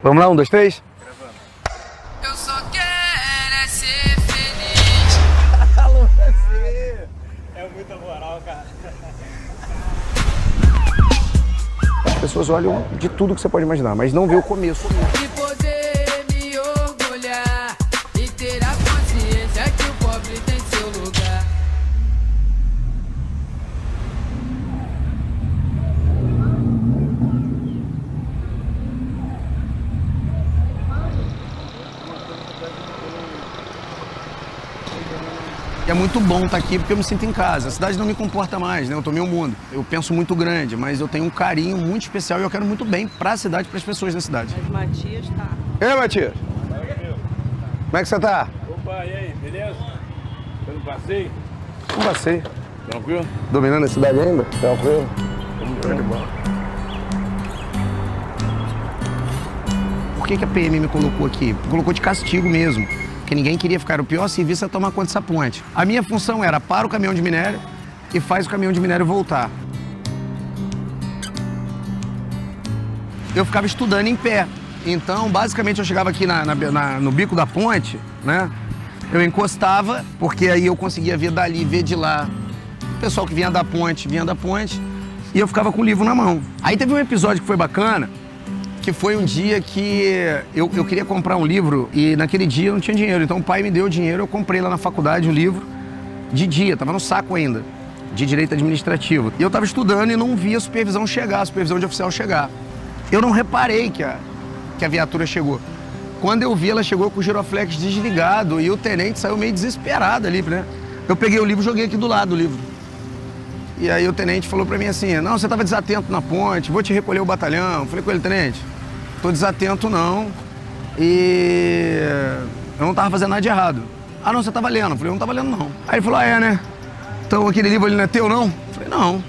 Vamos lá, 1, 2, 3? Eu só quero é ser feliz. Alô, você! É muita moral, cara. As pessoas olham de tudo que você pode imaginar, mas não vê o começo. E poder me orgulhar e ter a consciência que o pobre tem seu lugar. E é muito bom estar aqui porque eu me sinto em casa. A cidade não me comporta mais, né? Eu tô meio mundo. Eu penso muito grande, mas eu tenho um carinho muito especial e eu quero muito bem pra cidade, pras pessoas da cidade. Mas Matias tá. E aí, Matias? Como é que você tá? Opa, e aí, beleza? Você não passei? Não passei. Tranquilo? Dominando a cidade ainda? Tranquilo. Show de bola. Por que a PM me colocou aqui? Colocou de castigo mesmo. Porque ninguém queria ficar. O pior serviço é tomar conta dessa ponte. A minha função era para o caminhão de minério e faz o caminhão de minério voltar. Eu ficava estudando em pé. Então, basicamente, eu chegava aqui no bico da ponte, né? Eu encostava, porque aí eu conseguia ver dali, ver de lá. O pessoal que vinha da ponte, e eu ficava com o livro na mão. Aí teve um episódio que foi bacana, que foi um dia que eu queria comprar um livro e naquele dia eu não tinha dinheiro. Então o pai me deu dinheiro, eu comprei lá na faculdade um livro de dia, tava no saco ainda, de direito administrativo. E eu tava estudando e não via a supervisão chegar, a supervisão de oficial chegar. Eu não reparei que a viatura chegou. Quando eu vi, ela chegou com o giroflex desligado e o tenente saiu meio desesperado ali, né? Eu peguei o livro e joguei aqui do lado do livro. E aí o tenente falou pra mim assim, não, você tava desatento na ponte, vou te recolher o batalhão. Eu falei com ele, tenente, tô desatento não, e eu não tava fazendo nada de errado. Ah, não, você tava lendo. Eu falei, eu não tava lendo não. Aí ele falou, ah, é, né? Então aquele livro ali não é teu, não? Eu falei, não.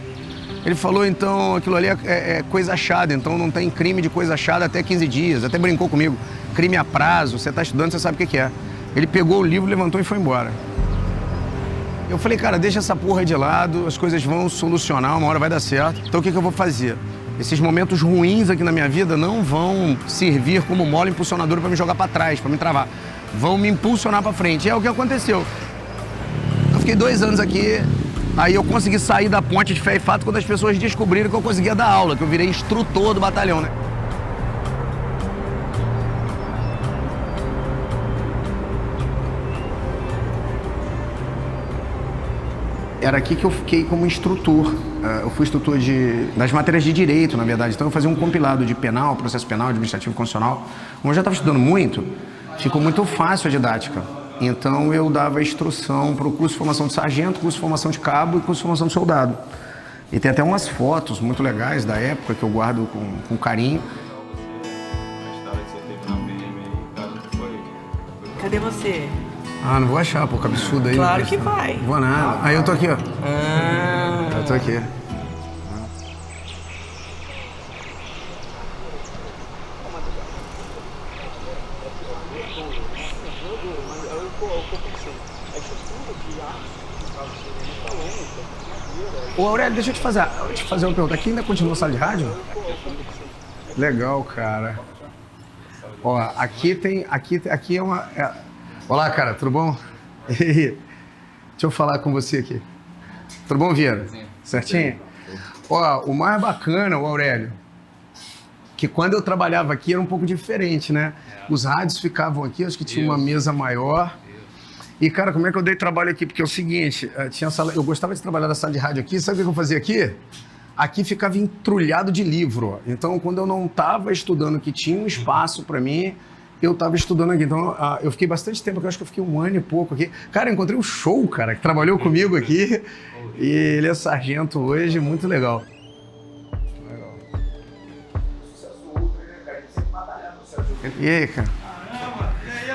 Ele falou, então, aquilo ali é coisa achada, então não tem crime de coisa achada até 15 dias. Até brincou comigo, crime a prazo, você tá estudando, você sabe o que é. Ele pegou o livro, levantou e foi embora. Eu falei, cara, deixa essa porra de lado, as coisas vão solucionar, uma hora vai dar certo. Então o que eu vou fazer? Esses momentos ruins aqui na minha vida não vão servir como mola impulsionadora para me jogar para trás, para me travar. Vão me impulsionar para frente. E é o que aconteceu. Eu fiquei 2 anos aqui, aí eu consegui sair da ponte de fé e fato quando as pessoas descobriram que eu conseguia dar aula, que eu virei instrutor do batalhão, né? Era aqui que eu fiquei como instrutor. Eu fui instrutor das matérias de direito, na verdade. Então eu fazia um compilado de penal, processo penal, administrativo constitucional. Como eu já estava estudando muito, ficou muito fácil a didática. Então eu dava instrução para o curso de formação de sargento, curso de formação de cabo e curso de formação de soldado. E tem até umas fotos muito legais da época que eu guardo com carinho. Cadê você? Ah, não vou achar, pô, cabeçudo aí. Claro que vai. Não vou nada. Aí eu tô aqui, ó. Eu tô aqui. Ô Aurélio, deixa eu te fazer uma pergunta. Aqui ainda continua a sala de rádio? Legal, cara. Ó, aqui é uma... Olá, cara, tudo bom? Deixa eu falar com você aqui. Tudo bom, Vieira? Certinho? Ó, o mais bacana, o Aurélio, que quando eu trabalhava aqui era um pouco diferente, né? Os rádios ficavam aqui, acho que tinha uma mesa maior. E, cara, como é que eu dei trabalho aqui? Porque é o seguinte, eu gostava de trabalhar na sala de rádio aqui, sabe o que eu fazia aqui? Aqui ficava entrulhado de livro, ó. Então, quando eu não estava estudando, que tinha um espaço para mim, eu estava estudando aqui. Então, eu fiquei bastante tempo, eu acho que eu fiquei 1 ano e pouco aqui. Cara, eu encontrei um show, cara, que trabalhou comigo aqui. E ele é sargento hoje, muito legal. E aí, cara?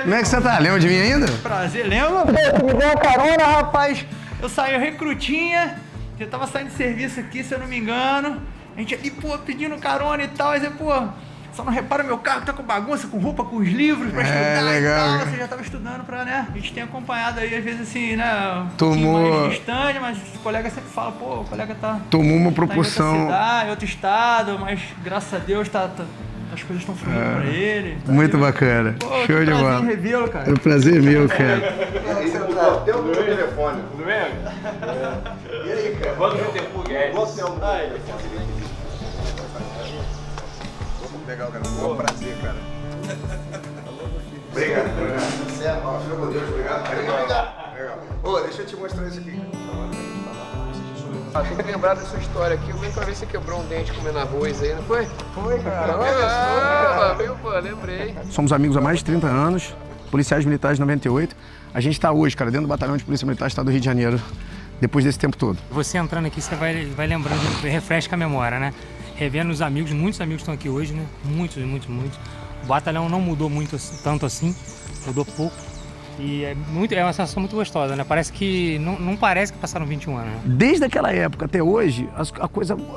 Como é que você tá? Lembra de mim ainda? Prazer, lembra? Você me deu uma carona, rapaz. Eu saí recrutinha, eu tava saindo de serviço aqui, se eu não me engano. A gente ali, pô, pedindo carona e tal. Aí você, pô, só não repara meu carro, tá com bagunça, com roupa, com os livros pra estudar legal, e tal. cara. Você já tava estudando pra, né? A gente tem acompanhado aí, às vezes, assim, né? Tomou- mais distante, mas os colegas sempre falam, pô, o colega tá... Tomou uma Tá em outra proporção... cidade, em outro estado, mas graças a Deus tá as coisas estão fluindo pra ele. Tá Muito vendo? bacana. Pô, Show que de prazer bola. em revê-lo, cara. É um prazer meu, cara. Tem o meu telefone. Tudo bem? E aí, cara? Vamos ver tempo, Guedes. Vamos legal, cara. Foi um prazer, cara. Obrigado. Ó, fica com Deus, obrigado. Legal. Ô, deixa eu te mostrar isso aqui. Tem que lembrar dessa história aqui. Eu lembro pra ver se você quebrou um dente comendo arroz aí, não foi? Foi, cara. Viu, pô? Lembrei. Somos amigos há mais de 30 anos, policiais militares de 98. A gente está hoje, cara, dentro do Batalhão de Polícia Militar do Estado do Rio de Janeiro, depois desse tempo todo. Você entrando aqui, você vai lembrando, refresca a memória, né? Revendo os amigos, muitos amigos estão aqui hoje, né? Muitos. O batalhão não mudou muito, tanto assim, mudou pouco. E é uma sensação muito gostosa, né? Parece que, não parece que passaram 21 anos, né? Desde aquela época até hoje,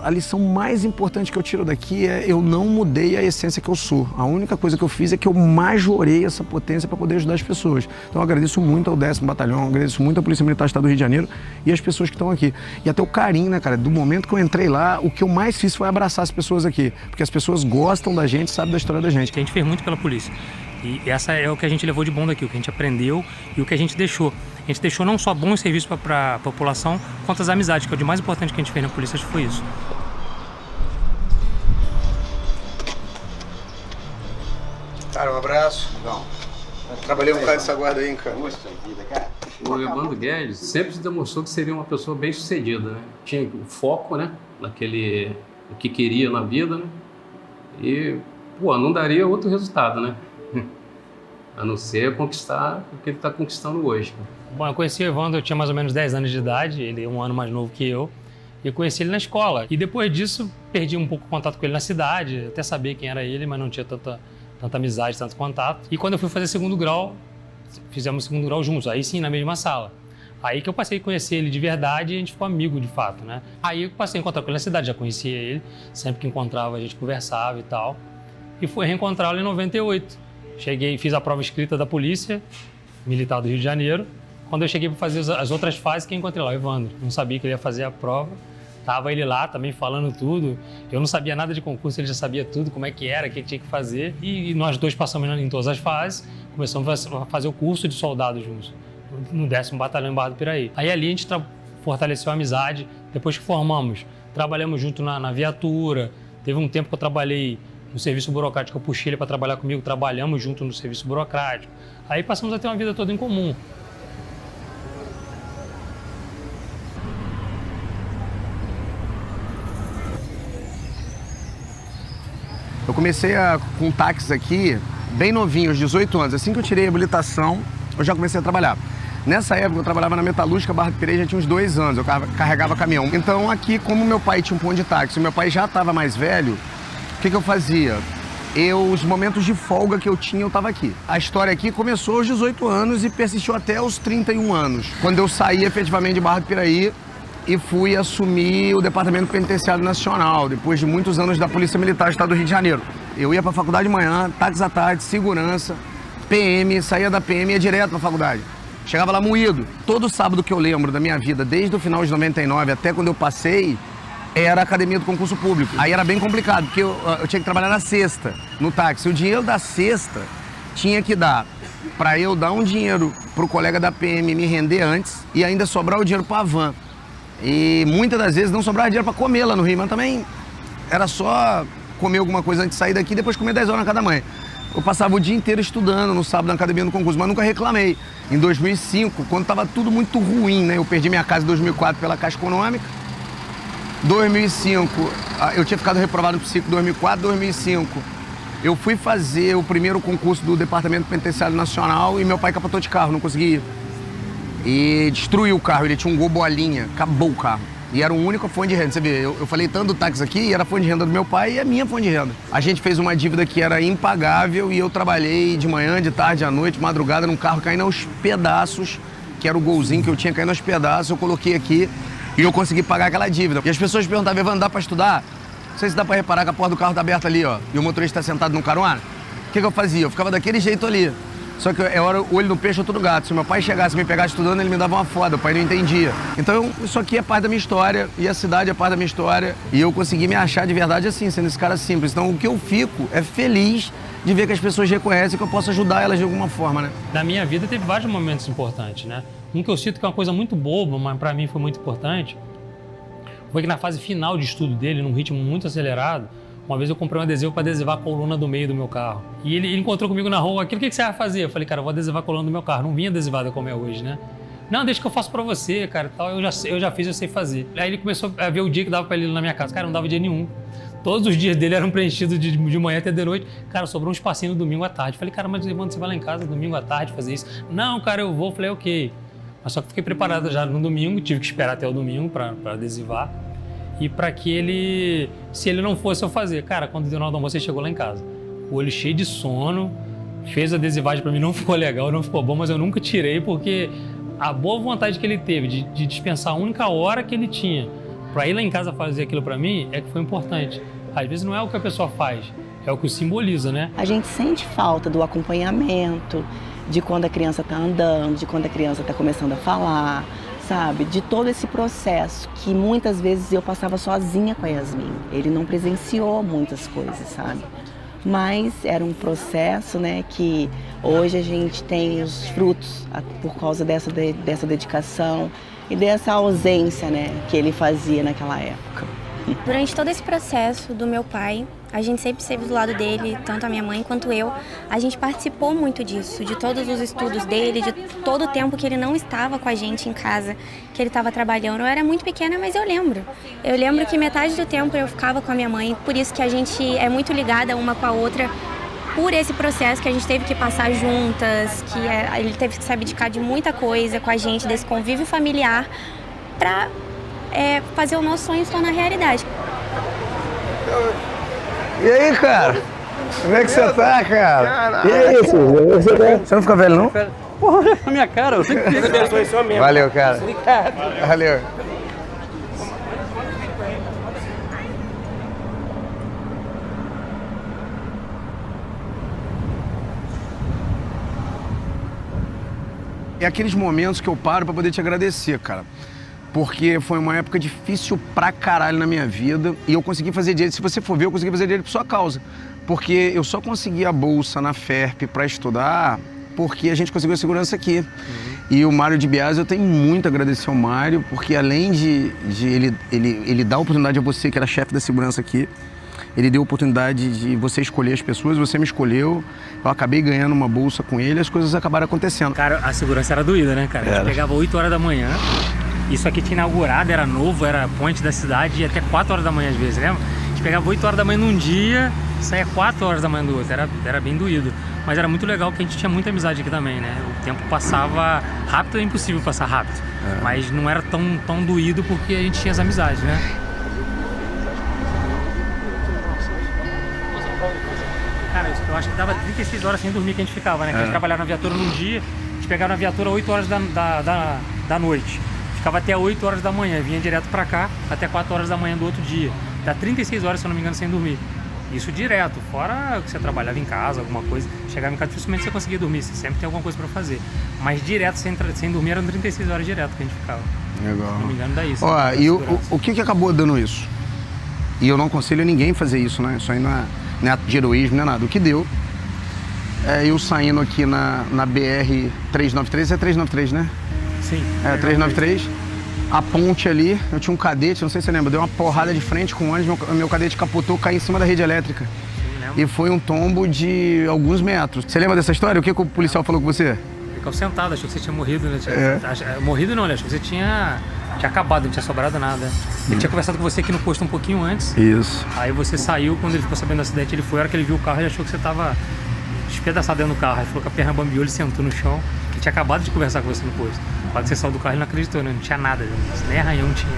a lição mais importante que eu tiro daqui é eu não mudei a essência que eu sou. A única coisa que eu fiz é que eu majorei essa potência para poder ajudar as pessoas. Então eu agradeço muito ao 10º Batalhão, agradeço muito à Polícia Militar do Estado do Rio de Janeiro e as pessoas que estão aqui. E até o carinho, né, cara? Do momento que eu entrei lá, o que eu mais fiz foi abraçar as pessoas aqui. Porque as pessoas gostam da gente, sabem da história da gente. A gente fez muito pela polícia. E essa é o que a gente levou de bom daqui, o que a gente aprendeu e o que a gente deixou. A gente deixou não só bons serviços para a população, quanto as amizades, que é o de mais importante que a gente fez na polícia, acho que foi isso. Cara, um abraço. Não. Trabalhei um bocado dessa guarda aí, cara. O Evandro Guedes sempre se demonstrou que seria uma pessoa bem sucedida, né? Tinha o foco, né? O que queria na vida, né? E, pô, não daria outro resultado, né? A não ser conquistar o que ele está conquistando hoje. Bom, eu conheci o Evandro, eu tinha mais ou menos 10 anos de idade, ele é um ano mais novo que eu. E eu conheci ele na escola. E depois disso, perdi um pouco o contato com ele na cidade, até saber quem era ele, mas não tinha tanta amizade, tanto contato. E quando eu fui fazer segundo grau, fizemos segundo grau juntos, aí sim, na mesma sala. Aí que eu passei a conhecer ele de verdade e a gente ficou amigo de fato, né? Aí eu passei a encontrar com ele na cidade, já conhecia ele, sempre que encontrava a gente conversava e tal. E fui reencontrá-lo em 98. Cheguei, fiz a prova escrita da Polícia Militar do Rio de Janeiro. Quando eu cheguei para fazer as outras fases, que encontrei lá o Evandro. Não sabia que ele ia fazer a prova. Tava ele lá também falando tudo. Eu não sabia nada de concurso, ele já sabia tudo, como é que era, o que tinha que fazer. E nós dois passamos em todas as fases. Começamos a fazer o curso de soldados juntos, no 10º Batalhão em Barra do Piraí. Aí ali a gente fortaleceu a amizade. Depois que formamos, trabalhamos junto na viatura. Teve um tempo que eu trabalhei no serviço burocrático, eu puxei ele para trabalhar comigo, trabalhamos junto no serviço burocrático. Aí passamos a ter uma vida toda em comum. Eu comecei com táxis aqui, bem novinho, aos 18 anos. Assim que eu tirei a habilitação, eu já comecei a trabalhar. Nessa época, eu trabalhava na Metalúrgica Barra do Piraí, já tinha uns 2 anos, eu carregava caminhão. Então aqui, como meu pai tinha um ponto de táxi, meu pai já estava mais velho, o que eu fazia? Os momentos de folga que eu tinha, eu estava aqui. A história aqui começou aos 18 anos e persistiu até os 31 anos, quando eu saí efetivamente de Barra do Piraí e fui assumir o Departamento Penitenciário Nacional, depois de muitos anos da Polícia Militar do Estado do Rio de Janeiro. Eu ia para a faculdade de manhã, táxi à tarde, segurança, PM, saía da PM e ia direto para a faculdade. Chegava lá moído. Todo sábado que eu lembro da minha vida, desde o final de 99 até quando eu passei, era a academia do concurso público. Aí era bem complicado, porque eu tinha que trabalhar na sexta, no táxi. O dinheiro da sexta tinha que dar para eu dar um dinheiro pro colega da PM me render antes e ainda sobrar o dinheiro pra van. E muitas das vezes não sobrava dinheiro para comer lá no Rio, mas também era só comer alguma coisa antes de sair daqui e depois comer 10 horas na casa da mãe. Eu passava o dia inteiro estudando no sábado na academia do concurso, mas nunca reclamei. Em 2005, quando estava tudo muito ruim, né? Eu perdi minha casa em 2004 pela Caixa Econômica. 2005, eu tinha ficado reprovado no psico em 2004, 2005. Eu fui fazer o primeiro concurso do Departamento Penitenciário Nacional e meu pai capotou de carro, não consegui ir. E destruiu o carro, ele tinha um Gol bolinha, acabou o carro. E era a única fonte de renda. Você vê, eu falei tanto do táxi aqui, e era a fonte de renda do meu pai e a minha fonte de renda. A gente fez uma dívida que era impagável e eu trabalhei de manhã, de tarde, à noite, madrugada, num carro caindo aos pedaços, que era o Golzinho que eu tinha caindo aos pedaços, eu coloquei aqui e eu consegui pagar aquela dívida. E as pessoas perguntavam, Evandro, dá pra estudar? Não sei se dá pra reparar que a porta do carro tá aberta ali, ó, e o motorista tá sentado no carona. O que eu fazia? Eu ficava daquele jeito ali. Só que eu era olho no peixe, outro no gato. Se meu pai chegasse e me pegasse estudando, ele me dava uma foda, o pai não entendia. Então isso aqui é parte da minha história, e a cidade é parte da minha história. E eu consegui me achar de verdade assim, sendo esse cara simples. Então o que eu fico é feliz de ver que as pessoas reconhecem que eu posso ajudar elas de alguma forma, né? Na minha vida teve vários momentos importantes, né? Um que eu cito que é uma coisa muito boba, mas pra mim foi muito importante, foi que na fase final de estudo dele, num ritmo muito acelerado, uma vez eu comprei um adesivo para adesivar a coluna do meio do meu carro. E ele encontrou comigo na rua, aquilo, o que você vai fazer? Eu falei, cara, eu vou adesivar a coluna do meu carro. Não vinha adesivada como é hoje, né? Não, deixa que eu faço para você, cara, tal. Eu já fiz, eu sei fazer. Aí ele começou a ver o dia que dava para ele ir na minha casa. Cara, não dava dia nenhum. Todos os dias dele eram preenchidos de manhã até de noite. Cara, sobrou um espacinho no domingo à tarde. Falei, cara, mas quando você vai lá em casa domingo à tarde fazer isso? Não, cara, eu vou. Falei, ok. Mas só que fiquei preparado já no domingo, tive que esperar até o domingo para adesivar. E para que ele, se ele não fosse eu fazer. Cara, quando deu na hora do almoço, ele chegou lá em casa. O olho cheio de sono, fez a adesivagem para mim, não ficou legal, não ficou bom, mas eu nunca tirei porque a boa vontade que ele teve de dispensar a única hora que ele tinha para ir lá em casa fazer aquilo para mim é que foi importante. Às vezes não é o que a pessoa faz, é o que o simboliza, né? A gente sente falta do acompanhamento, de quando a criança está andando, de quando a criança está começando a falar, sabe? De todo esse processo que muitas vezes eu passava sozinha com a Yasmin. Ele não presenciou muitas coisas, sabe? Mas era um processo, né, que hoje a gente tem os frutos por causa dessa dedicação e dessa ausência, né, que ele fazia naquela época. Durante todo esse processo do meu pai, a gente sempre esteve do lado dele, tanto a minha mãe quanto eu. A gente participou muito disso, de todos os estudos dele, de todo o tempo que ele não estava com a gente em casa, que ele estava trabalhando. Eu era muito pequena, mas eu lembro. Eu lembro que metade do tempo eu ficava com a minha mãe, por isso que a gente é muito ligada uma com a outra, por esse processo que a gente teve que passar juntas, que ele teve que se abdicar de muita coisa com a gente, desse convívio familiar, para fazer o nosso sonho se tornar realidade. E aí, cara? Como é que você tá, cara? Caraca. E aí, você não fica velho, não? Porra, olha na minha cara, eu sempre fiz isso. Valeu, cara. Valeu. É aqueles momentos que eu paro pra poder te agradecer, cara. Porque foi uma época difícil pra caralho na minha vida e eu consegui fazer direito. Se você for ver, eu consegui fazer direito por sua causa. Porque eu só consegui a bolsa na FERP pra estudar porque a gente conseguiu a segurança aqui. E o Mário de Biasi, eu tenho muito a agradecer ao Mário, porque além de ele dar a oportunidade a você, que era chefe da segurança aqui, ele deu a oportunidade de você escolher as pessoas, você me escolheu, eu acabei ganhando uma bolsa com ele, as coisas acabaram acontecendo. Cara, a segurança era doída, né, cara? A gente pegava 8 horas da manhã, isso aqui tinha inaugurado, era novo, era ponte da cidade, ia até 4 horas da manhã às vezes, lembra? A gente pegava 8 horas da manhã num dia, saía 4 horas da manhã do outro, era bem doído. Mas era muito legal porque a gente tinha muita amizade aqui também, né? O tempo passava rápido, é impossível passar rápido. Mas não era tão doído porque a gente tinha as amizades, né? Cara, eu acho que dava 36 horas sem dormir que a gente ficava, né? Que a gente trabalhava na viatura num dia, a gente pegava na viatura 8 horas da noite. Ficava até 8 horas da manhã, vinha direto pra cá, até 4 horas da manhã do outro dia. Dá 36 horas, se eu não me engano, sem dormir. Isso direto, fora que você trabalhava em casa, alguma coisa. Chegava em casa, dificilmente você conseguia dormir, você sempre tem alguma coisa pra fazer. Mas direto, sem dormir, eram 36 horas direto que a gente ficava. Legal. Se não me engano, dá isso. Ó, e o que acabou dando isso? E eu não aconselho ninguém fazer isso, né? Isso aí não é ato de heroísmo, não é nada. O que deu é eu saindo aqui na BR-393, é 393, né? Sim. É, 393. A ponte ali, eu tinha um cadete, não sei se você lembra, deu uma porrada de frente com o ônibus, meu cadete capotou, caiu em cima da rede elétrica. Sim, e foi um tombo de alguns metros. Você lembra dessa história? O que o policial falou com você? Ficou sentado, achou que você tinha morrido, né? Morrido não, né? Achou que você tinha acabado, não tinha sobrado nada. Ele tinha conversado com você aqui no posto um pouquinho antes. Isso. Aí você saiu, quando ele ficou sabendo do acidente, ele foi, a hora que ele viu o carro, ele achou que você tava despedaçado dentro do carro. Ele falou que a perna bambeou, ele sentou no chão, que tinha acabado de conversar com você no posto. Quando você saiu do carro, ele não acreditou, né? Não tinha nada, nem arranhão não tinha.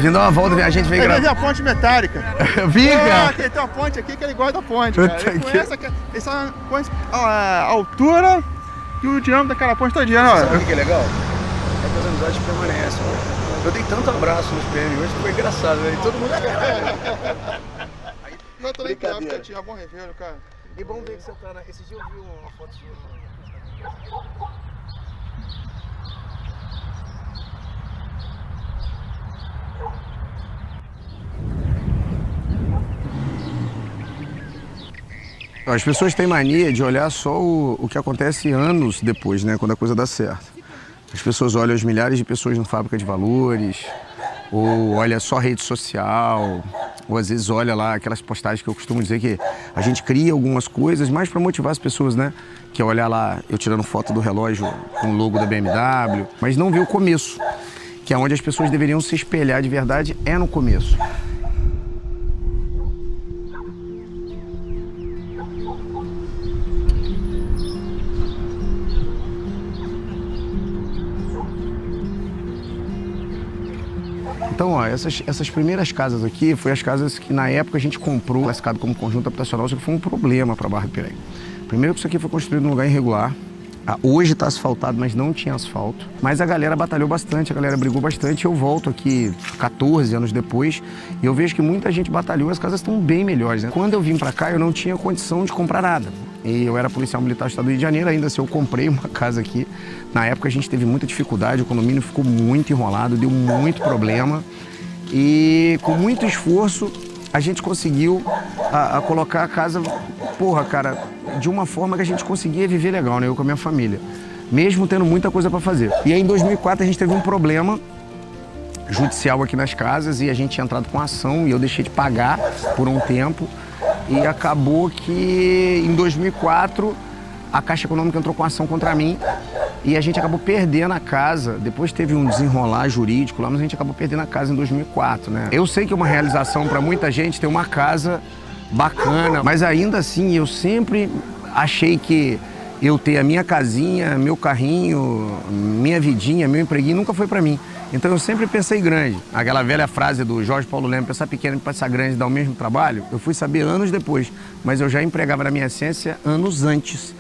Vindo dar uma volta, a gente vem gravar. Ele a ponte metálica. Vi, cara. Ele tem uma ponte aqui que ele gosta da ponte, cara. Ele conhece essa ponte, a altura e o diâmetro daquela ponte todinha, ó. Sabe o que é legal? É que as amizades permanecem, Eu dei tanto abraço nos PM hoje que foi engraçado, né? E todo mundo... tô nem pior, porque eu tinha bom reveiro, cara. E bom ver que você tá na... Esses dias eu vi uma foto sua. As pessoas têm mania de olhar só o que acontece anos depois, né? Quando a coisa dá certo. As pessoas olham as milhares de pessoas na fábrica de valores, ou olha só rede social, ou às vezes olha lá aquelas postagens que eu costumo dizer que a gente cria algumas coisas mais para motivar as pessoas, né? Que é olhar lá eu tirando foto do relógio com o logo da BMW, mas não vê o começo, que é onde as pessoas deveriam se espelhar de verdade, é no começo. Então, ó, essas primeiras casas aqui foi as casas que na época a gente comprou, classificado como conjunto habitacional, só que foi um problema para Barra do Piraí. Primeiro que isso aqui foi construído num lugar irregular. Hoje está asfaltado, mas não tinha asfalto. Mas a galera batalhou bastante, a galera brigou bastante. Eu volto aqui 14 anos depois e eu vejo que muita gente batalhou, as casas estão bem melhores, né? Quando eu vim para cá, eu não tinha condição de comprar nada. E eu era policial militar do Estado do Rio de Janeiro, ainda assim eu comprei uma casa aqui. Na época a gente teve muita dificuldade, o condomínio ficou muito enrolado, deu muito problema. E com muito esforço a gente conseguiu colocar a casa, porra, cara, de uma forma que a gente conseguia viver legal, né? Eu com a minha família, mesmo tendo muita coisa para fazer. E aí em 2004 a gente teve um problema judicial aqui nas casas e a gente tinha entrado com ação e eu deixei de pagar por um tempo. E acabou que em 2004 a Caixa Econômica entrou com ação contra mim e a gente acabou perdendo a casa. Depois teve um desenrolar jurídico lá, mas a gente acabou perdendo a casa em 2004, né? Eu sei que é uma realização para muita gente ter uma casa bacana, mas ainda assim eu sempre achei que eu ter a minha casinha, meu carrinho, minha vidinha, meu empreguinho nunca foi para mim. Então eu sempre pensei grande. Aquela velha frase do Jorge Paulo Leme, pensar pequeno e pensar grande dá o mesmo trabalho, eu fui saber anos depois, mas eu já empregava na minha essência anos antes.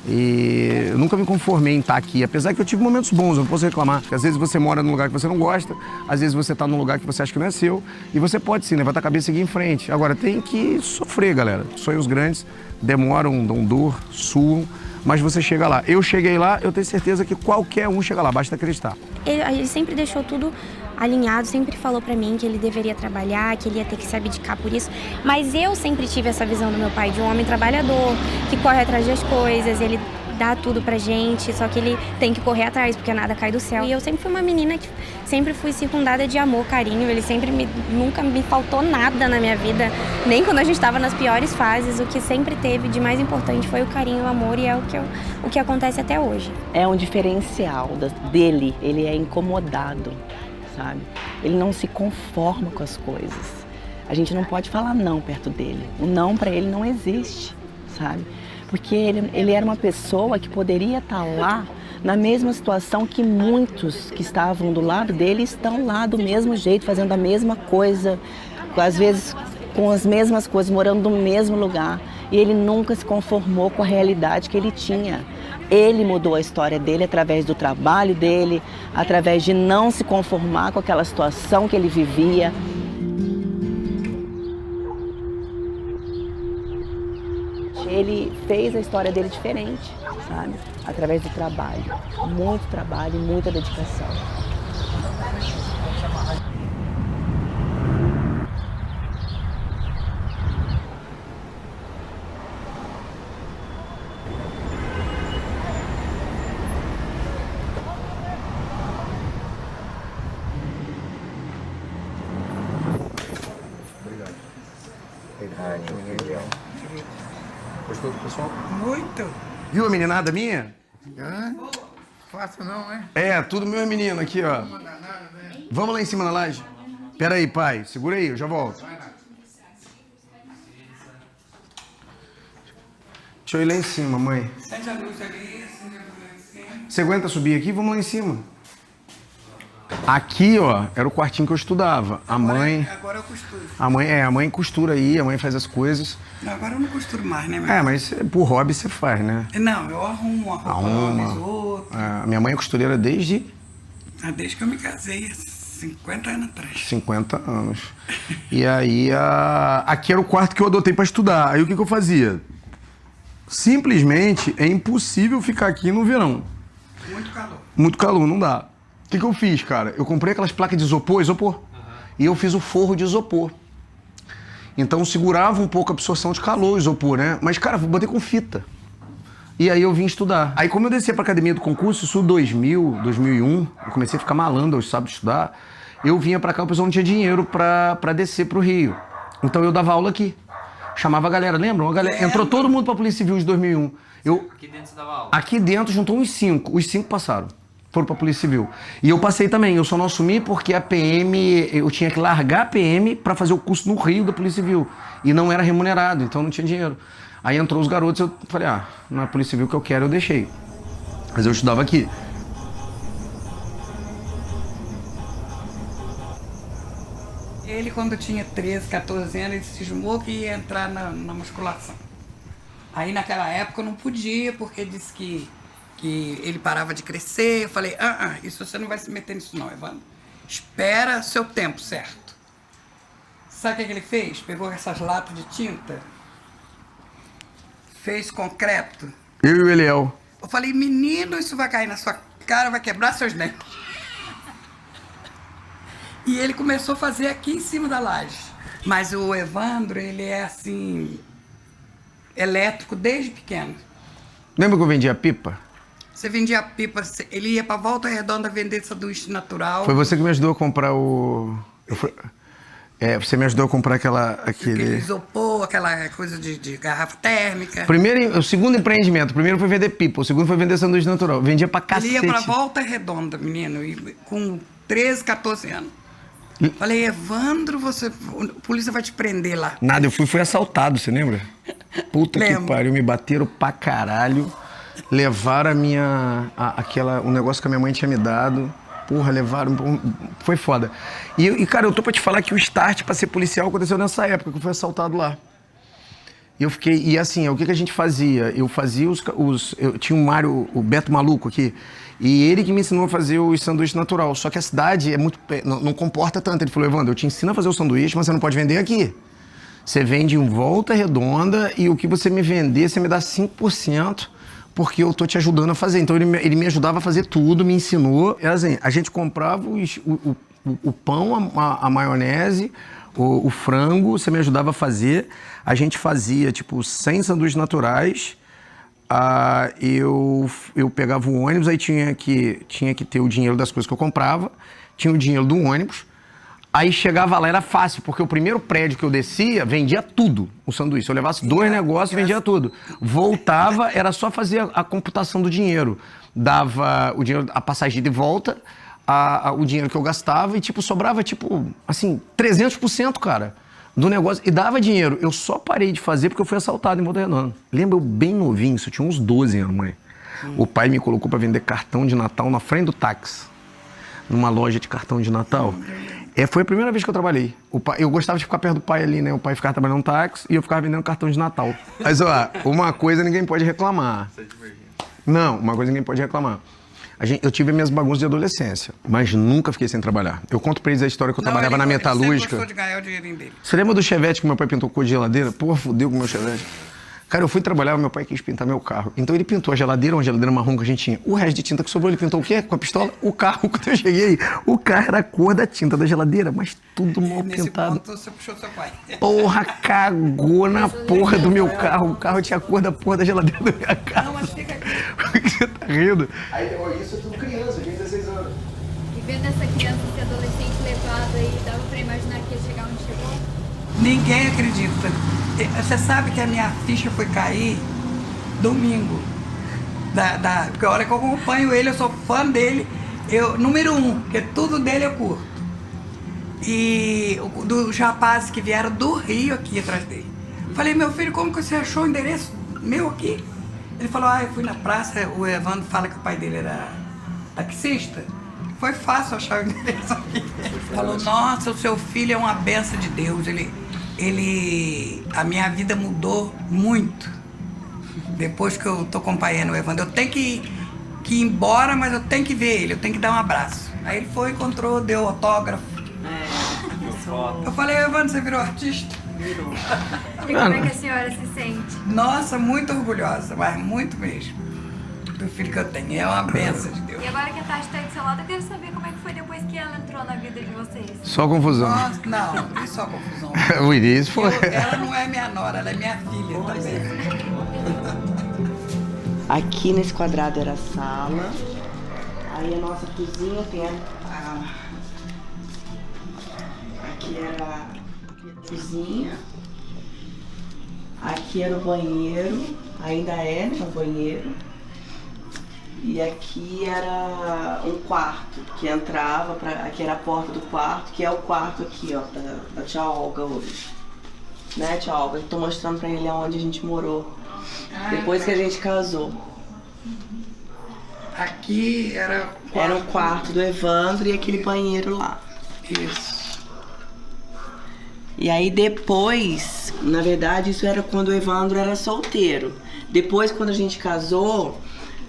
E eu nunca me conformei em estar aqui, apesar que eu tive momentos bons, eu não posso reclamar. Porque às vezes você mora num lugar que você não gosta, às vezes você está num lugar que você acha que não é seu, e você pode sim levantar a cabeça e seguir em frente. Agora tem que sofrer, galera. Sonhos grandes demoram, dão dor, suam, mas você chega lá. Eu cheguei lá, eu tenho certeza que qualquer um chega lá, basta acreditar. Ele sempre deixou tudo alinhado, sempre falou pra mim que ele deveria trabalhar, que ele ia ter que se abdicar por isso. Mas eu sempre tive essa visão do meu pai de um homem trabalhador, que corre atrás das coisas, ele dá tudo pra gente, só que ele tem que correr atrás, porque nada cai do céu. E eu sempre fui uma menina que sempre fui circundada de amor, carinho, ele sempre nunca me faltou nada na minha vida, nem quando a gente estava nas piores fases. O que sempre teve de mais importante foi o carinho e o amor, e é o que acontece até hoje. É um diferencial dele, ele é incomodado, sabe? Ele não se conforma com as coisas. A gente não pode falar não perto dele. O não para ele não existe, sabe? Porque ele era uma pessoa que poderia estar lá na mesma situação que muitos que estavam do lado dele estão lá do mesmo jeito, fazendo a mesma coisa, às vezes com as mesmas coisas, morando no mesmo lugar. E ele nunca se conformou com a realidade que ele tinha. Ele mudou a história dele através do trabalho dele, através de não se conformar com aquela situação que ele vivia. Ele fez a história dele diferente, sabe? Através do trabalho. Muito trabalho e muita dedicação. Gostou do pessoal? Muito. Viu a meninada minha? Fácil não, né? É, tudo meu menino aqui, ó. Vamos lá em cima na laje? Pera aí, pai. Segura aí, eu já volto. Deixa eu ir lá em cima, mãe. Sente a luz ali, acende a luz lá em cima. Você aguenta subir aqui? Vamos lá em cima. Aqui, ó, era o quartinho que eu estudava. Agora eu costuro. A mãe costura aí, a mãe faz as coisas. Não, agora eu não costuro mais, né? Mas por hobby você faz, né? Não, eu arrumo uma roupa, outro. A minha mãe é costureira desde Desde que eu me casei, 50 anos atrás. 50 anos. E aí, aqui era o quarto que eu adotei pra estudar. Aí o que eu fazia? Simplesmente é impossível ficar aqui no verão. Muito calor. Muito calor, não dá. O que eu fiz, cara? Eu comprei aquelas placas de isopor, e eu fiz o forro de isopor. Então segurava um pouco a absorção de calor, o isopor, né? Mas, cara, eu botei com fita. E aí eu vim estudar. Aí como eu descia pra academia do concurso, isso 2000, 2001, eu comecei a ficar malandro, eu sabia estudar, eu vinha pra cá, o pessoal não tinha dinheiro pra descer pro Rio. Então eu dava aula aqui. Chamava a galera, lembram? Entrou todo mundo pra Polícia Civil de 2001. Aqui dentro você dava aula? Aqui dentro juntou uns 5. Os 5 passaram. Foram pra Polícia Civil. E eu passei também. Eu só não assumi porque a PM... Eu tinha que largar a PM pra fazer o curso no Rio da Polícia Civil. E não era remunerado, então não tinha dinheiro. Aí entrou os garotos, eu falei, não é a Polícia Civil que eu quero, eu deixei. Mas eu estudava aqui. Ele, quando tinha 13, 14 anos, ele cismou que ia entrar na musculação. Aí, naquela época, eu não podia, porque disse que ele parava de crescer. Eu falei, isso você não vai se meter nisso não, Evandro. Espera seu tempo, certo? Sabe o que ele fez? Pegou essas latas de tinta, fez concreto. Eu e o Eliel. Eu falei, menino, isso vai cair na sua cara, vai quebrar seus dentes. E ele começou a fazer aqui em cima da laje. Mas o Evandro, ele é assim, elétrico desde pequeno. Lembra que eu vendia pipa? Você vendia pipa, ele ia pra Volta Redonda vender sanduíche natural. Foi você que me ajudou a comprar o... você me ajudou a comprar aquele isopor, aquela coisa de garrafa térmica. O segundo empreendimento. O primeiro foi vender pipa, o segundo foi vender sanduíche natural. Vendia pra cacete. Ele ia pra Volta Redonda, menino, com 13, 14 anos. Falei, Evandro, a polícia vai te prender lá. Nada, eu fui assaltado, você lembra? Puta que pariu, me bateram pra caralho. Levaram o negócio que a minha mãe tinha me dado. Porra, levaram, foi foda. E cara, eu tô pra te falar que o start pra ser policial aconteceu nessa época, que eu fui assaltado lá. E eu fiquei, e assim, o que a gente fazia? Eu fazia eu tinha o Beto Maluco aqui, e ele que me ensinou a fazer o sanduíche natural. Só que a cidade não comporta tanto. Ele falou, Evandro, eu te ensino a fazer o sanduíche, mas você não pode vender aqui. Você vende em Volta Redonda e o que você me vender, você me dá 5%, porque eu tô te ajudando a fazer. Então ele me ajudava a fazer tudo, me ensinou. Era assim, a gente comprava o pão, a maionese, o frango, você me ajudava a fazer. A gente fazia, 100 sanduíches naturais. Eu pegava o ônibus, aí tinha que ter o dinheiro das coisas que eu comprava, tinha o dinheiro do ônibus. Aí chegava lá, era fácil, porque o primeiro prédio que eu descia, vendia tudo, o sanduíche. Se eu levasse 2 negócios, vendia tudo. Voltava, era só fazer a computação do dinheiro. Dava o dinheiro, a passagem de volta, o dinheiro que eu gastava e, sobrava, 300%, cara, do negócio. E dava dinheiro. Eu só parei de fazer porque eu fui assaltado em Volta Redonda. Lembra, eu bem novinho, isso eu tinha uns 12 anos, mãe. O pai me colocou pra vender cartão de Natal na frente do táxi, numa loja de cartão de Natal. Foi a primeira vez que eu trabalhei. Eu gostava de ficar perto do pai ali, né? O pai ficava trabalhando no táxi e eu ficava vendendo cartão de Natal. Mas, uma coisa ninguém pode reclamar. Não, uma coisa ninguém pode reclamar. Eu tive minhas bagunças de adolescência, mas nunca fiquei sem trabalhar. Eu conto pra eles a história que eu trabalhava na metalúrgica. Você gostou de ganhar o dinheirinho dele. Você lembra do Chevette que meu pai pintou cor de geladeira? Porra, fudeu com o meu Chevette. Cara, eu fui trabalhar, meu pai quis pintar meu carro. Então ele pintou a geladeira, uma geladeira marrom que a gente tinha. O resto de tinta que sobrou, ele pintou o quê? Com a pistola? O carro, quando eu cheguei, o carro era a cor da tinta da geladeira, mas tudo mal pintado. Nesse ponto, você puxou seu pai. Porra, cagou na porra do meu carro. O carro tinha a cor da porra da geladeira da minha casa. Não, mas fica aqui. Por que você tá rindo? Aí, isso é tudo criança, de 16 anos. E vendo essa criança, esse adolescente levado aí, dava pra imaginar que ia chegar onde chegou? Ninguém acredita. Você sabe que a minha ficha foi cair domingo. Porque a hora que eu acompanho ele, eu sou fã dele. Número 1, porque tudo dele eu curto. E dos rapazes que vieram do Rio aqui atrás dele. Falei, meu filho, como que você achou o endereço meu aqui? Ele falou, eu fui na praça, o Evandro fala que o pai dele era taxista. Foi fácil achar o endereço aqui. Falou, nossa, o seu filho é uma benção de Deus. A minha vida mudou muito depois que eu tô acompanhando o Evandro. Eu tenho que que ir embora, mas eu tenho que ver ele, eu tenho que dar um abraço. Aí ele foi, encontrou, deu autógrafo. Eu falei, Evandro, você virou artista? Virou. E como é que a senhora se sente? Nossa, muito orgulhosa, mas muito mesmo. Do filho que eu tenho, é uma bênção de Deus. E agora que a Tati tá aí do seu lado, eu quero saber como é que foi depois que ela entrou na vida de vocês. Só confusão. Nossa, não é só confusão. O início foi. Ela não é minha nora, ela é minha filha também. Aqui nesse quadrado era a sala. Aí a nossa cozinha tem aqui era a cozinha. Aqui era o banheiro. Ainda é, né, o banheiro. E aqui era um quarto que entrava, aqui era a porta do quarto, que é o quarto aqui, ó, da tia Olga hoje. Né, tia Olga? Eu tô mostrando pra ele onde a gente morou. Depois que a gente casou. Aqui era o quarto do Evandro e aquele banheiro lá. Isso. E aí depois, na verdade, isso era quando o Evandro era solteiro. Depois, quando a gente casou,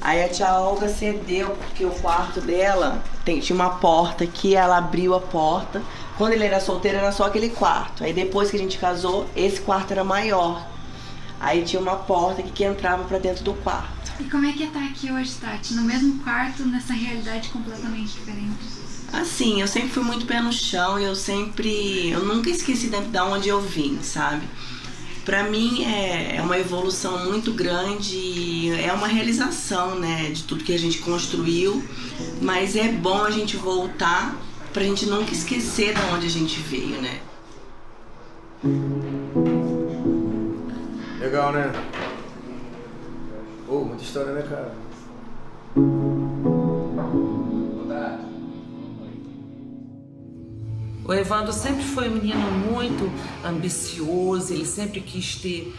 aí a tia Olga cedeu, porque o quarto dela tinha uma porta aqui, ela abriu a porta. Quando ele era solteiro, era só aquele quarto. Aí depois que a gente casou, esse quarto era maior. Aí tinha uma porta que entrava pra dentro do quarto. E como é que tá aqui hoje, Tati? No mesmo quarto, nessa realidade completamente diferente? Assim, eu sempre fui muito pé no chão e eu nunca esqueci de onde eu vim, sabe? Pra mim é uma evolução muito grande, é uma realização, né, de tudo que a gente construiu, mas é bom a gente voltar pra gente nunca esquecer de onde a gente veio, né? Legal, né? Muita história, né, cara? O Evandro sempre foi um menino muito ambicioso, ele sempre quis ter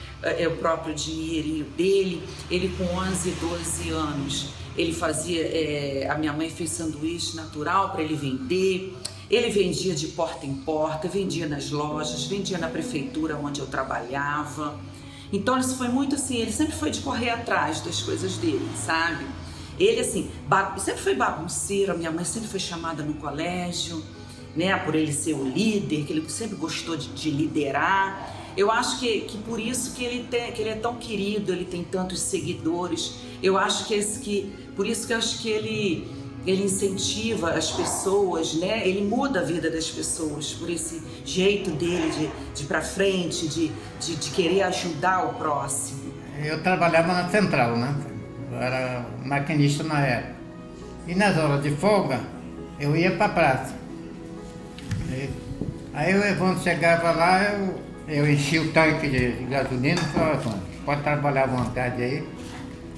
o próprio dinheirinho dele. Ele com 11, 12 anos, ele fazia, a minha mãe fez sanduíche natural para ele vender. Ele vendia de porta em porta, vendia nas lojas, vendia na prefeitura onde eu trabalhava. Então isso foi muito assim, ele sempre foi de correr atrás das coisas dele, sabe? Ele assim, sempre foi bagunceiro, a minha mãe sempre foi chamada no colégio, né, por ele ser o líder, que ele sempre gostou de liderar. Eu acho que por isso que ele é tão querido, ele tem tantos seguidores. Eu acho por isso que eu acho que ele incentiva as pessoas, né? Ele muda a vida das pessoas por esse jeito dele de ir pra frente, de querer ajudar o próximo. Eu trabalhava na central, né? Eu era maquinista na época. E nas horas de folga, eu ia pra praça. Aí o Evandro chegava lá, eu enchia o tanque de gasolina e falava, pode trabalhar à vontade aí.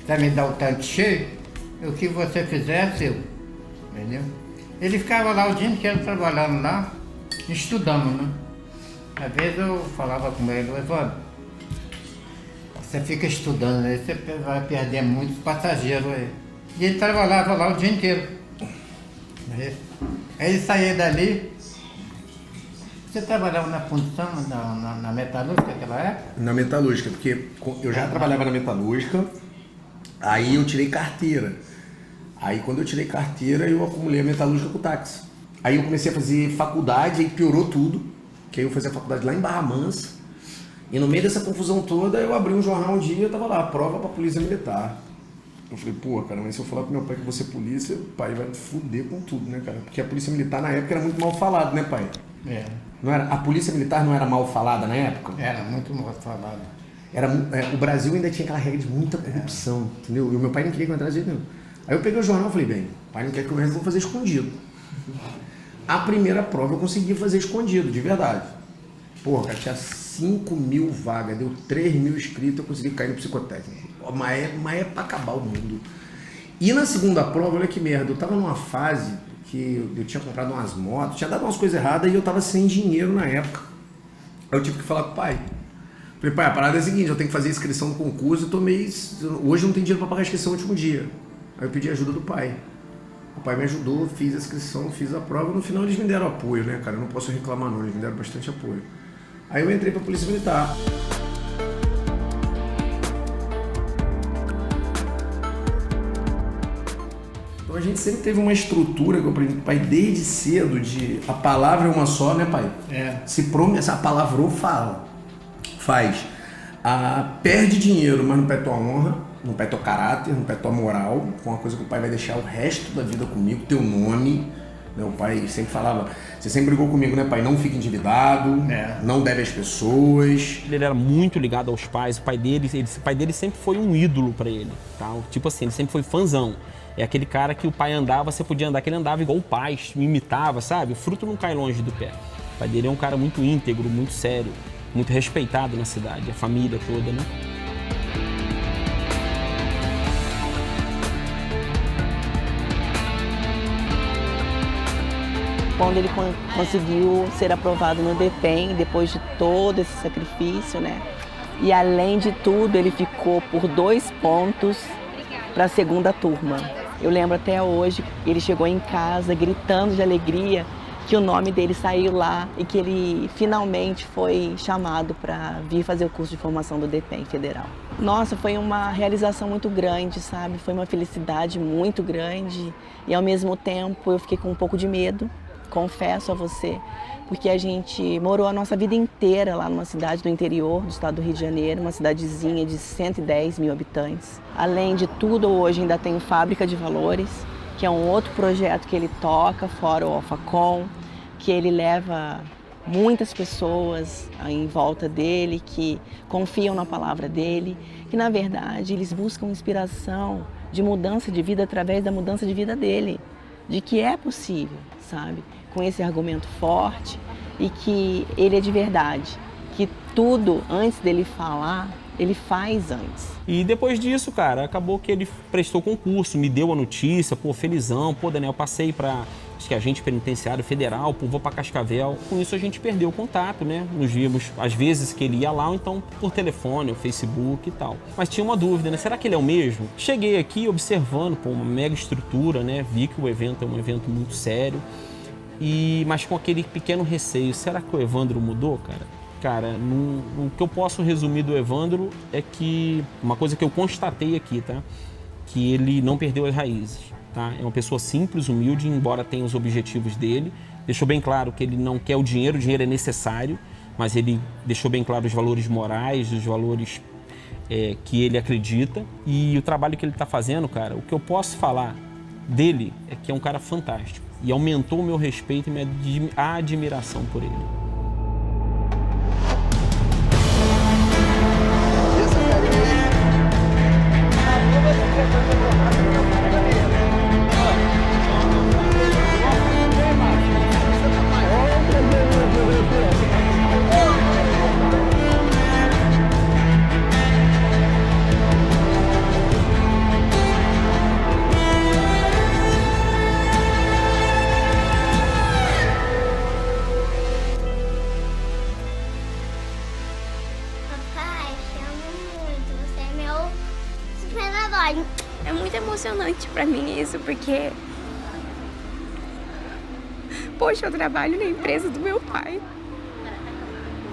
Você me dá o tanque cheio, o que você fizer é seu. Entendeu? Ele ficava lá o dia inteiro trabalhando lá, estudando, né? Às vezes eu falava com ele, Evandro, você fica estudando aí, você vai perder muitos passageiros aí. E ele trabalhava lá o dia inteiro. Aí ele saía dali. Você trabalhava na fundição, na metalúrgica naquela época? Na metalúrgica, porque eu já trabalhava na metalúrgica, aí eu tirei carteira. Aí quando eu tirei carteira, eu acumulei a metalúrgica com o táxi. Aí eu comecei a fazer faculdade, aí piorou tudo, que aí eu fazia faculdade lá em Barra Mansa. E no meio dessa confusão toda, eu abri um jornal um dia, eu tava lá, prova pra polícia militar. Eu falei, pô, cara, mas se eu falar pro meu pai que eu vou ser polícia, o pai vai me fuder com tudo, né, cara? Porque a polícia militar na época era muito mal falada, né, pai? É. Não era, a polícia militar não era mal falada na época? Era muito mal falada. O Brasil ainda tinha aquela regra de muita corrupção, entendeu? E o meu pai não queria que eu entrasse de jeito nenhum. Aí eu peguei o jornal e falei, bem, o pai não quer que eu entre, eu vou fazer escondido. A primeira prova eu consegui fazer escondido, de verdade. Porra, cara, tinha 5.000 vagas, deu 3.000 inscritos, eu consegui cair no psicotécnico. Mas é pra acabar o mundo. E na segunda prova, olha que merda, eu tava numa fase que eu tinha comprado umas motos, tinha dado umas coisas erradas e eu tava sem dinheiro na época. Aí eu tive que falar com o pai. Falei, pai, a parada é a seguinte, eu tenho que fazer inscrição no concurso, hoje eu não tenho dinheiro pra pagar a inscrição no último dia. Aí eu pedi ajuda do pai. O pai me ajudou, fiz a inscrição, fiz a prova, no final eles me deram apoio, né, cara? Eu não posso reclamar não, eles me deram bastante apoio. Aí eu entrei pra Polícia Militar. a gente sempre teve uma estrutura que eu aprendi com o pai desde cedo de a palavra é uma só, né, pai? Se promessa, a palavrou, faz. Perde dinheiro, mas não perde tua honra, não perde teu caráter, não perde tua moral, com uma coisa que o pai vai deixar o resto da vida comigo, teu nome. Meu pai sempre falava, você sempre brigou comigo, né, pai? Não fique endividado, não deve às pessoas. Ele era muito ligado aos pais, o pai dele sempre foi um ídolo pra ele, tá? Tipo assim, ele sempre foi fãzão. É aquele cara que o pai andava, você podia andar, que ele andava igual o pai, me imitava, sabe? O fruto não cai longe do pé. O pai dele é um cara muito íntegro, muito sério, muito respeitado na cidade, a família toda, né? Quando ele conseguiu ser aprovado no DPEM, depois de todo esse sacrifício, né? E além de tudo, ele ficou por 2 pontos para a segunda turma. Eu lembro até hoje, ele chegou em casa gritando de alegria que o nome dele saiu lá e que ele finalmente foi chamado para vir fazer o curso de formação do DPEM Federal. Nossa, foi uma realização muito grande, sabe? Foi uma felicidade muito grande e ao mesmo tempo eu fiquei com um pouco de medo. Confesso a você, porque a gente morou a nossa vida inteira lá numa cidade do interior do estado do Rio de Janeiro, uma cidadezinha de 110 mil habitantes. Além de tudo, hoje ainda tem Fábrica de Valores, que é um outro projeto que ele toca, fora o Alfacom, que ele leva muitas pessoas em volta dele, que confiam na palavra dele, que na verdade eles buscam inspiração de mudança de vida através da mudança de vida dele, de que é possível, sabe? Com esse argumento forte e que ele é de verdade, que tudo antes dele falar, ele faz antes. E depois disso, cara, acabou que ele prestou concurso, me deu a notícia, pô, felizão, pô, Daniel, passei para agente penitenciário federal, pô, vou para Cascavel. Com isso a gente perdeu o contato, né? Nos vimos às vezes que ele ia lá, ou então por telefone, ou Facebook e tal. Mas tinha uma dúvida, né? Será que ele é o mesmo? Cheguei aqui observando, pô, uma mega estrutura, né? Vi que o evento é um evento muito sério. Mas com aquele pequeno receio, será que o Evandro mudou, cara? Cara, o que eu posso resumir do Evandro é que, uma coisa que eu constatei aqui, tá? Que ele não perdeu as raízes, tá? É uma pessoa simples, humilde, embora tenha os objetivos dele. Deixou bem claro que ele não quer o dinheiro é necessário, mas ele deixou bem claro os valores morais, os valores que ele acredita. E o trabalho que ele está fazendo, cara, o que eu posso falar dele é que é um cara fantástico. E aumentou o meu respeito e minha admiração por ele. É muito emocionante pra mim isso, porque... Poxa, eu trabalho na empresa do meu pai.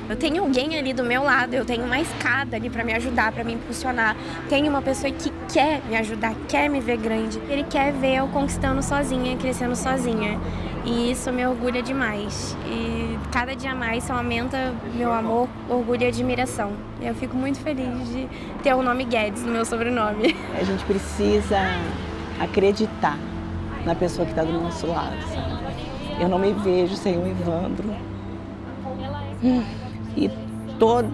Eu tenho alguém ali do meu lado, eu tenho uma escada ali pra me ajudar, pra me impulsionar. Tenho uma pessoa que quer me ajudar, quer me ver grande. Ele quer ver eu conquistando sozinha, crescendo sozinha. E isso me orgulha demais. E cada dia mais só aumenta meu amor, orgulho e admiração. Eu fico muito feliz de ter o nome Guedes no meu sobrenome. A gente precisa acreditar na pessoa que está do nosso lado, sabe? Eu não me vejo sem o Evandro. E todo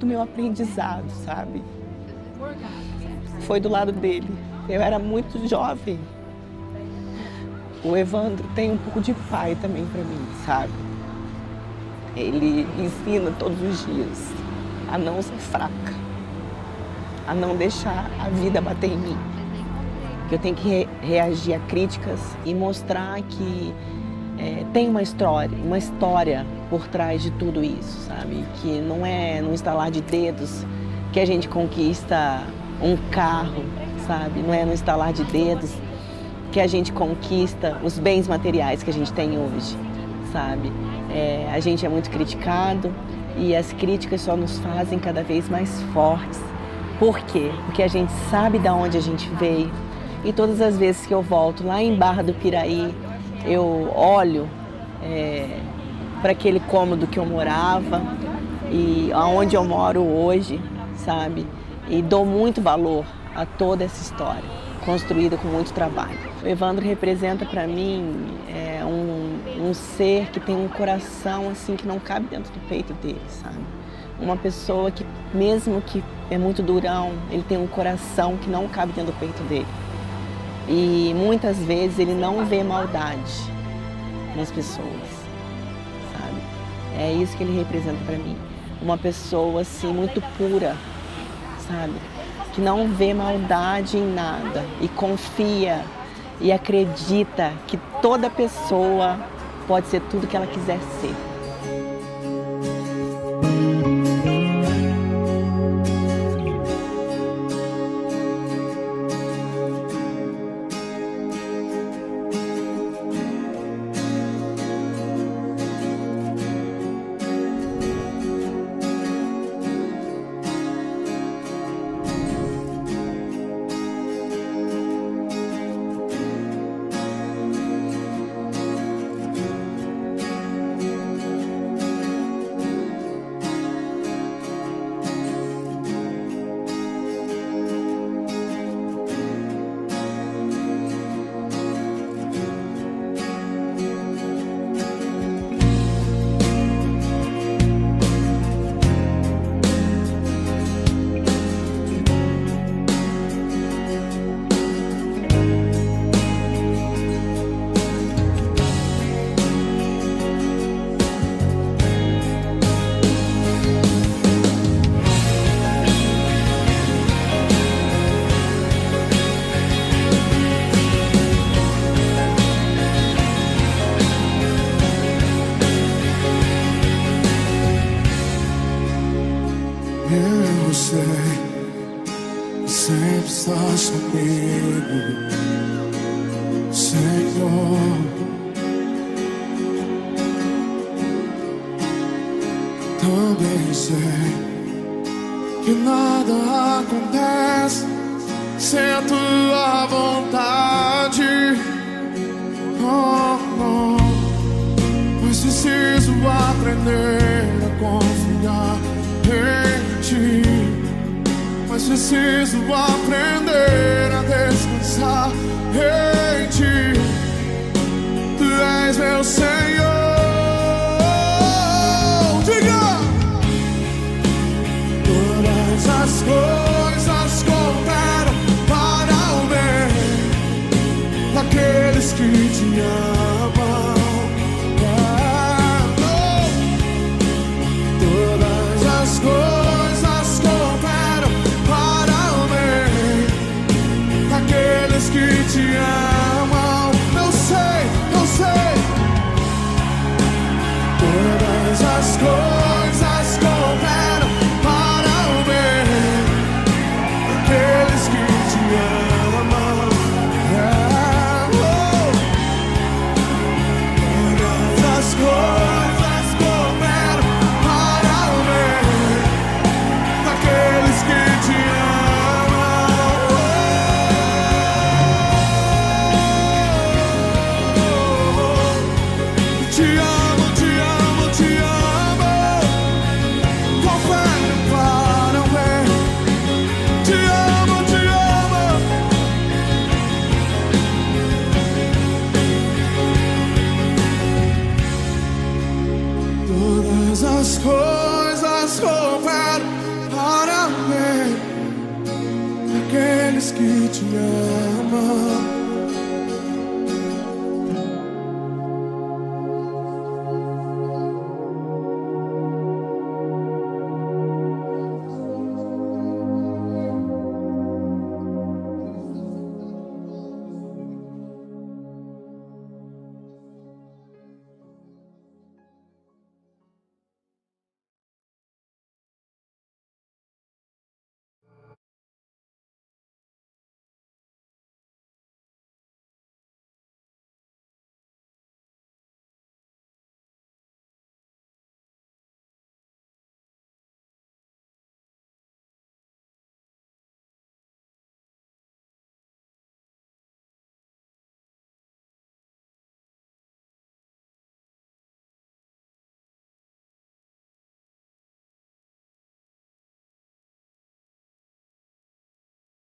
o meu aprendizado, sabe? Foi do lado dele. Eu era muito jovem. O Evandro tem um pouco de pai também pra mim, sabe? Ele me ensina todos os dias a não ser fraca, a não deixar a vida bater em mim. Que eu tenho que reagir a críticas e mostrar que tem uma história por trás de tudo isso, sabe? Que não é no estalar de dedos que a gente conquista um carro, sabe? Não é no estalar de dedos que a gente conquista os bens materiais que a gente tem hoje, sabe? A gente é muito criticado e as críticas só nos fazem cada vez mais fortes Por quê? Porque a gente sabe de onde a gente veio. E todas as vezes que eu volto lá em Barra do Piraí, eu olho para aquele cômodo que eu morava e aonde eu moro hoje, sabe? E dou muito valor a toda essa história, construída com muito trabalho. O Evandro representa para mim um ser que tem um coração assim que não cabe dentro do peito dele, sabe? Uma pessoa que, mesmo que é muito durão, ele tem um coração que não cabe dentro do peito dele. E muitas vezes ele não vê maldade nas pessoas, sabe? É isso que ele representa para mim. Uma pessoa assim muito pura, sabe? Que não vê maldade em nada e confia e acredita que toda pessoa pode ser tudo que ela quiser ser. Eu sei, sempre estás comigo, Senhor. Também sei que nada acontece sem a tua vontade. Oh, oh. Mas preciso aprender a confiar em ti. Mas preciso aprender a descansar em ti. Tu és meu Senhor. Diga! Todas as coisas cooperam para o bem daqueles que te amam. Todas as coisas cooperam para o bem daqueles que te amam. Eu sei. Todas as coisas cooperam para o bem daqueles que te amam. Todas as coisas cooperam para o bem daqueles que te amam. Te amo, te amo, te amo. Cooperam para o bem. Te amo, te amo. Todas as coisas cooperam para o bem daqueles que te amam.